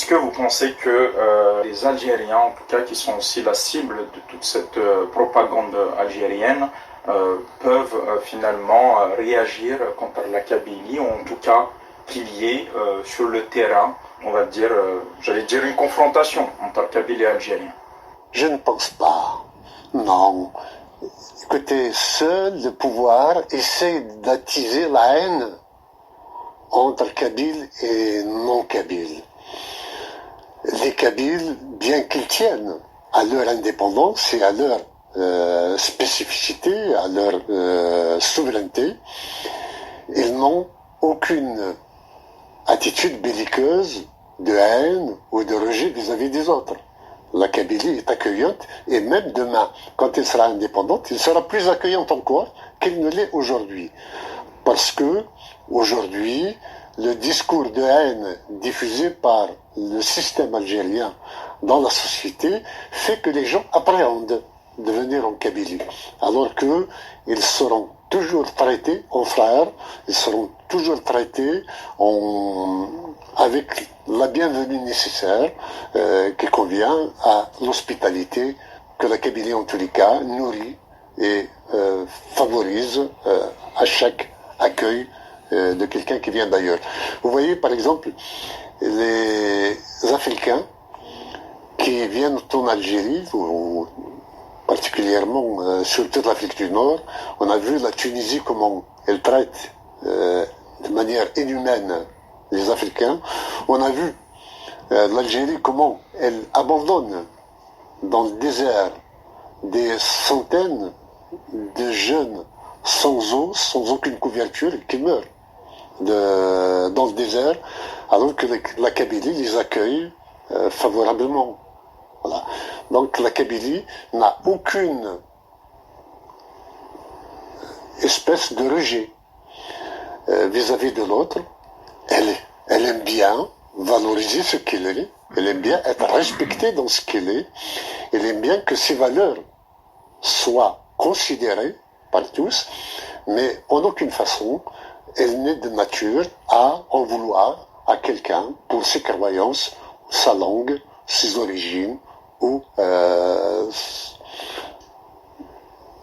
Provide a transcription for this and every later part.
Est-ce que vous pensez que les Algériens, en tout cas qui sont aussi la cible de toute cette propagande algérienne, peuvent finalement réagir contre la Kabylie, ou en tout cas qu'il y ait sur le terrain, on va dire, j'allais dire une confrontation entre Kabylie et Algériens? Je ne pense pas. Non. Écoutez, seul le pouvoir essaie d'attiser la haine entre Kabyles et non-Kabyles. Les Kabyles, bien qu'ils tiennent à leur indépendance et à leur spécificité, à leur souveraineté, ils n'ont aucune attitude belliqueuse de haine ou de rejet vis-à-vis des autres. La Kabylie est accueillante et même demain, quand elle sera indépendante, elle sera plus accueillante encore qu'elle ne l'est aujourd'hui. Parce que aujourd'hui, le discours de haine diffusé par le système algérien dans la société fait que les gens appréhendent de venir en Kabylie. Alors qu'ils seront toujours traités en frères, ils seront toujours traités avec la bienvenue nécessaire qui convient à l'hospitalité que la Kabylie en tous les cas nourrit et favorise à chaque accueil de quelqu'un qui vient d'ailleurs. Vous voyez par exemple les Africains qui viennent en Algérie, ou particulièrement sur toute l'Afrique du Nord. On a vu la Tunisie comment elle traite de manière inhumaine les Africains. On a vu l'Algérie comment elle abandonne dans le désert des centaines de jeunes sans eau, sans aucune couverture, qui meurent dans le désert, alors que la Kabylie les accueille favorablement. Voilà. Donc la Kabylie n'a aucune espèce de rejet vis-à-vis de l'autre. Elle aime bien valoriser ce qu'elle est, elle aime bien être respectée dans ce qu'elle est, elle aime bien que ses valeurs soient considérées par tous, mais en aucune façon elle n'est de nature à en vouloir à quelqu'un pour ses croyances, sa langue, ses origines ou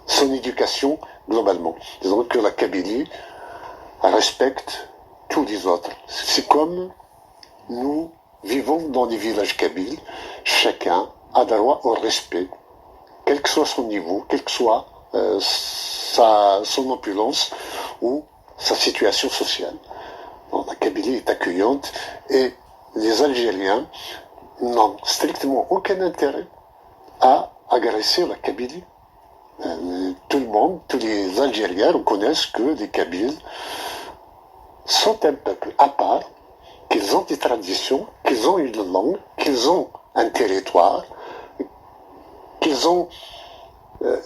son éducation globalement. Disons que la Kabylie respecte tous les autres. C'est comme nous vivons dans des villages kabyles, chacun a droit au respect, quel que soit son niveau, quelle que soit son opulence ou sa situation sociale. Bon, la Kabylie est accueillante et les Algériens n'ont strictement aucun intérêt à agresser la Kabylie. Tout le monde, tous les Algériens reconnaissent que les Kabyles sont un peuple à part, qu'ils ont des traditions, qu'ils ont une langue, qu'ils ont un territoire, qu'ils ont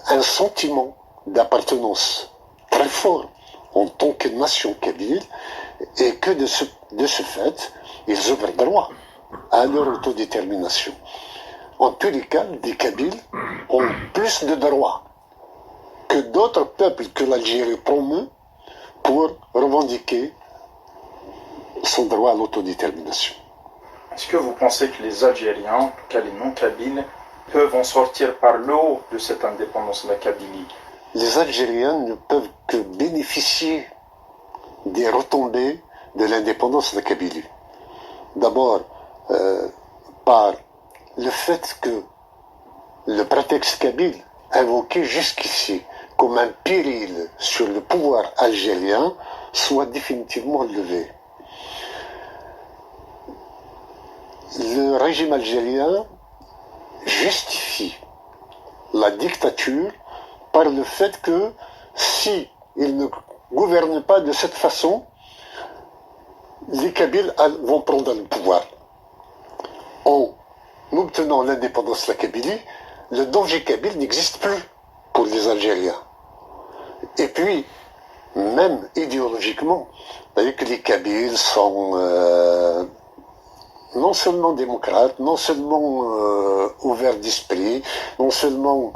un sentiment d'appartenance très fort en tant que nation kabyle, et que de ce fait, ils ouvrent droit à leur autodétermination. En tous les cas, les Kabyles ont plus de droits que d'autres peuples que l'Algérie promeut pour revendiquer son droit à l'autodétermination. Est-ce que vous pensez que les Algériens, en tout cas les non-Kabyles, peuvent en sortir par le haut de cette indépendance de la Kabylie? Les Algériens ne peuvent que bénéficier des retombées de l'indépendance de la Kabylie. D'abord, par le fait que le prétexte kabyle, invoqué jusqu'ici comme un péril sur le pouvoir algérien, soit définitivement levé. Le régime algérien justifie la dictature par le fait que si il ne gouverne pas de cette façon, les Kabyles vont prendre le pouvoir. En obtenant l'indépendance de la Kabylie, le danger kabyle n'existe plus pour les Algériens. Et puis, même idéologiquement, c'est-à-dire que les Kabyles sont non seulement démocrates, non seulement ouverts d'esprit, non seulement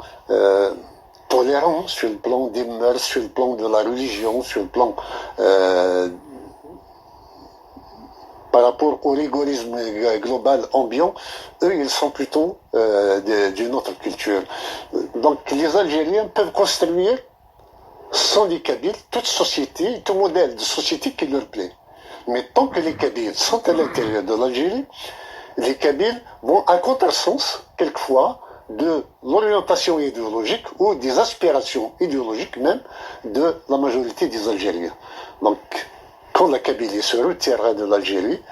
tolérants sur le plan des mœurs, sur le plan de la religion, sur le plan par rapport au rigorisme global ambiant, eux, ils sont plutôt d'une autre culture. Donc, les Algériens peuvent construire, sans les Kabyles, toute société, tout modèle de société qui leur plaît. Mais tant que les Kabyles sont à l'intérieur de l'Algérie, les Kabyles vont à contresens, quelquefois, de l'orientation idéologique ou des aspirations idéologiques même de la majorité des Algériens. Donc, quand la Kabylie se retirera de l'Algérie,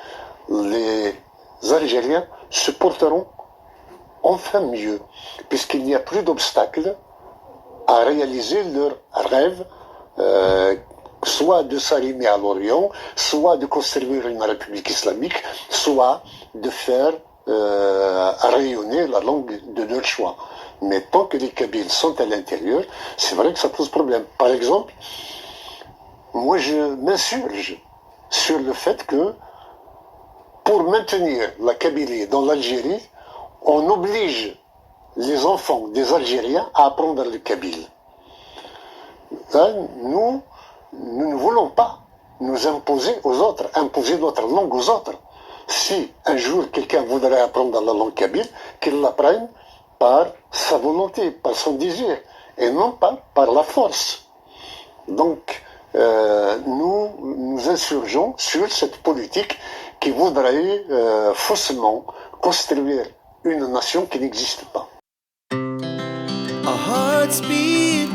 les Algériens se porteront enfin mieux, puisqu'il n'y a plus d'obstacles à réaliser leurs rêves, soit de s'arrimer à l'Orient, soit de construire une république islamique, soit de faire rayonner la langue de leur choix. Mais tant que les Kabyles sont à l'intérieur, c'est vrai que ça pose problème. Par exemple, moi je m'insurge sur le fait que pour maintenir la Kabylie dans l'Algérie, on oblige les enfants des Algériens à apprendre le kabyle. Là, nous ne voulons pas nous imposer aux autres, imposer notre langue aux autres. Si un jour quelqu'un voudrait apprendre la langue kabyle, qu'il l'apprenne par sa volonté, par son désir, et non pas par la force. Donc, nous nous insurgeons sur cette politique qui voudrait faussement construire une nation qui n'existe pas. Our hearts beat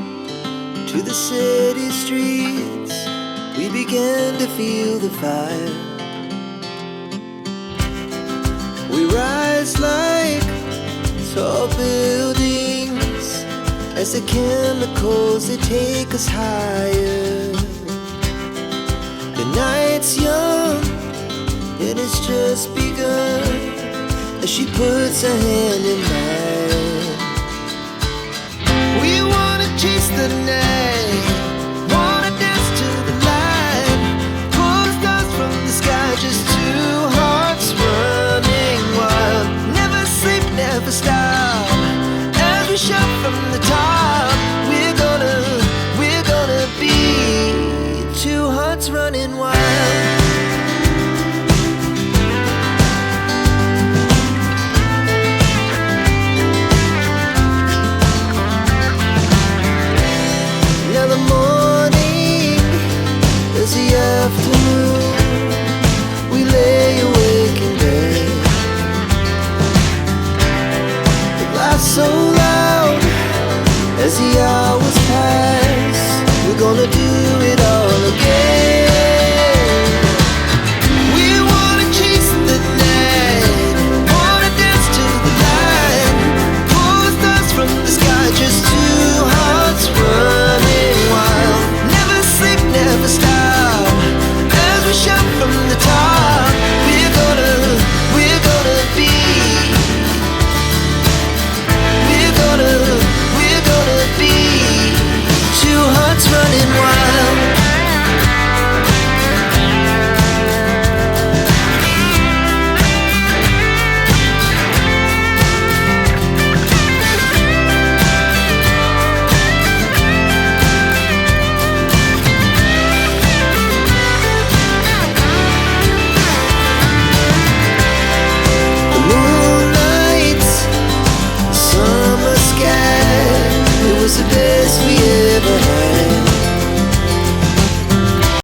to the city streets. We began to feel the fire. We rise like tall buildings as the chemicals, they take us higher. The night's young, it has just begun as she puts her hand in mine.